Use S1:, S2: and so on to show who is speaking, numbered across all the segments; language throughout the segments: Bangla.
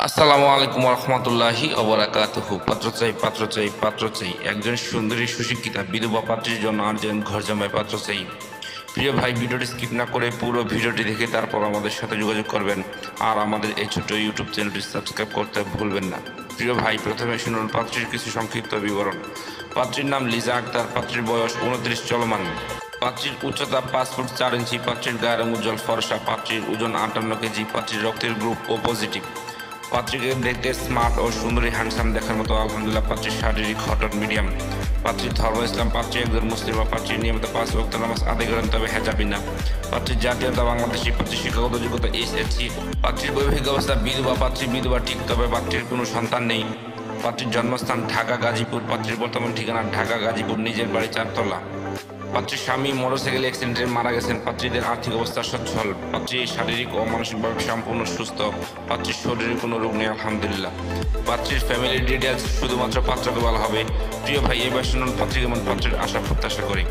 S1: আসসালামু আলাইকুম রহমতুল্লাহি ওবারাকাতুহু। পাত্র চাই একজন সুন্দরী সুশিক্ষিতা বিধবা পাত্রীর জন্য আর্জেন্ট ঘর জামাই পাত্র চাই। প্রিয় ভাই, ভিডিওটি স্কিপ না করে পুরো ভিডিওটি দেখে তারপর আমাদের সাথে যোগাযোগ করবেন। আর আমাদের এই ছোট্ট ইউটিউব চ্যানেলটি সাবস্ক্রাইব করতে ভুলবেন না। প্রিয় ভাই, প্রথমে শুনুন পাত্রীর কিছু সংক্ষিপ্ত বিবরণ। পাত্রীর নাম লিজা আক্তার। পাত্রীর বয়স 29 চলমান। পাত্রীর উচ্চতা 5 ফুট 4 ইঞ্চি। পাত্রীর গায়ের রং উজ্জ্বল ফর্সা। পাত্রীর ওজন 58 কেজি। পাত্রীর রক্তের গ্রুপ ও পজিটিভ। পাত্রীকে দেখতে স্মার্ট ও সুন্দরী হ্যান্ডসাম দেখার মতো আলহামদুলিল্লাহ। পাত্রীর শারীরিক হটন মিডিয়াম। পাত্রীর ধর্ম ইসলাম। পাত্রী একজন মুসলিম। পাত্রী নিয়মিত 5 ওয়াক্ত নামাজ আদায় করেন, তবে হেজাবি না। পাত্রীর জাতীয়তা বাংলাদেশী। পাত্রীর শিক্ষাগত যোগ্যতা SSC। পাত্রীর বৈবাহিক অবস্থা বিধবা। পাত্রী বিধবা ঠিক, তবে পাত্রীর কোনো সন্তান নেই। পাত্রীর জন্মস্থান ঢাকা গাজীপুর। পাত্রীর বর্তমান ঠিকানা ঢাকা গাজীপুর, নিজের বাড়ি 4 তলা। পাত্রীর স্বামী মোটরসাইকেল অ্যাক্সিডেন্টে মারা গেছেন। পাত্রীদের আর্থিক অবস্থা সচ্ছল। পাত্রী শারীরিক ও মানসিকভাবে সম্পূর্ণ সুস্থ। পাত্রীর শরীরে কোনো রোগ নেই আলহামদুলিল্লাহ। পাত্রীর ফ্যামিলি ডিটেলস শুধুমাত্র পাত্রকে বলা হবে। প্রিয় ভাই, এবার শুনুন পাত্রী কেমন পাত্রের আশা প্রত্যাশা করি।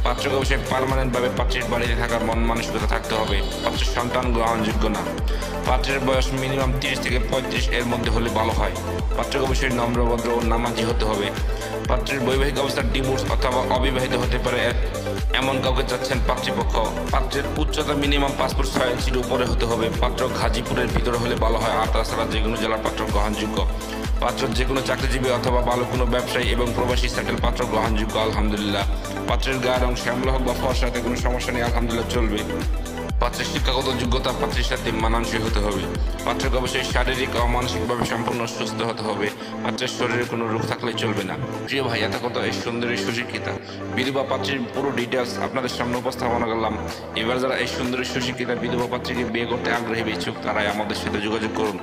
S1: পাত্রকে অবশ্যই পার্মানেন্টভাবে পাত্রীর বাড়িতে থাকার মন মানসিকতা থাকতে হবে। পাত্রের সন্তান গ্রহণযোগ্য না। পাত্রের বয়স মিনিমাম 30 থেকে 35 এর মধ্যে হলে ভালো হয়। পাত্রকে অবশ্যই নম্রভদ্র ও নামাজি হতে হবে। পাত্রের বৈবাহিক অবস্থা ডিভোর্স অথবা অবিবাহিত হতে পারে, এমন কাউকে চাচ্ছেন পাত্রীপক্ষ। পাত্রের উচ্চতা মিনিমাম 5 ফুট 6 ইঞ্চির উপরে হতে হবে। পাত্র গাজীপুরের ভিতরে হলে ভালো হয়, আর তাছাড়া যে কোনো জেলার পাত্র গ্রহণযোগ্য। পাত্র যে কোনো চাকরিজীবী অথবা ভালো কোনো ব্যবসায়ী এবং প্রবাসী সেটেল পাত্র গ্রহণযোগ্য আলহামদুলিল্লাহ। পাত্রের গায়ের রং শ্যামলা হোক বা ফর্সাতে কোনো সমস্যা নেই আলহামদুলিল্লাহ, চলবে। পাত্রের শিক্ষাগত যোগ্যতা পাত্রের সাথে মানানসই হতে হবে। পাত্রকে অবশ্যই শারীরিক ও মানসিকভাবে সম্পূর্ণ সুস্থ হতে হবে। পাত্রের শরীরে কোনো রোগ থাকলে চলবে না। প্রিয় ভাই, এত কথা এই সুন্দরী সুশিক্ষিতা বিধবা পাত্রীর পুরো ডিটেলস আপনাদের সামনে উপস্থাপনা করলাম। এবার যারা এই সুন্দরী সুশিক্ষিতা বিধবা পাত্রীকে বিয়ে করতে আগ্রহী ইচ্ছুক, তারাই আমাদের সাথে যোগাযোগ করুন।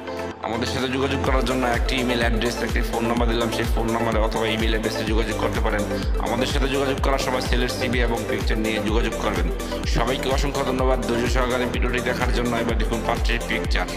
S1: আমাদের সাথে যোগাযোগ করার জন্য একটি ইমেল অ্যাড্রেস, একটি ফোন নাম্বার দিলাম। সেই ফোন নাম্বারে অথবা ইমেল অ্যাড্রেসে যোগাযোগ করতে পারেন। আমাদের সাথে যোগাযোগ করার সময় ছেলের CV এবং পিকচার নিয়ে যোগাযোগ করবেন। সবাইকে অসংখ্য ধন্যবাদ ধৈর্য সহকারে ভিডিওটি দেখার জন্য। এবার দেখুন পাত্রের পিকচার।